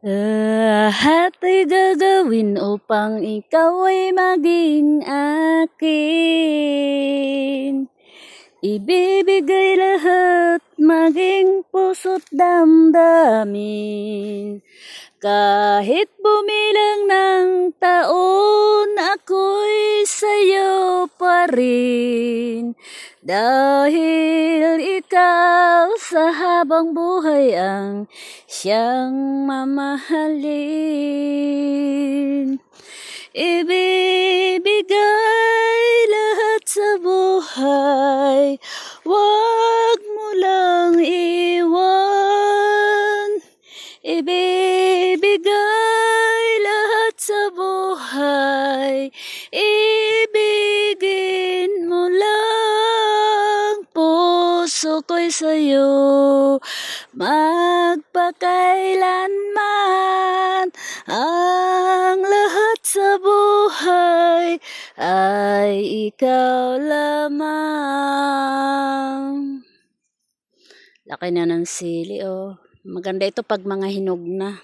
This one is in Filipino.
Lahat ay gagawin upang ikaw ay maging akin. Ibibigay lahat, maging puso't damdamin. Kahit bumilang ng taon, ako'y sa'yo pa rin. Dahil ikaw sa habang buhay ang siyang mamahalin. Ibibigay lahat sa buhay, wag mo lang iwan. Ibibigay lahat sa buhay, ibigin mo lang. Puso ko'y sa'yo magpakailanman. Ang lahat sa buhay ay ikaw lamang. Laki na ng sili, oh. Maganda ito pag mga hinog na.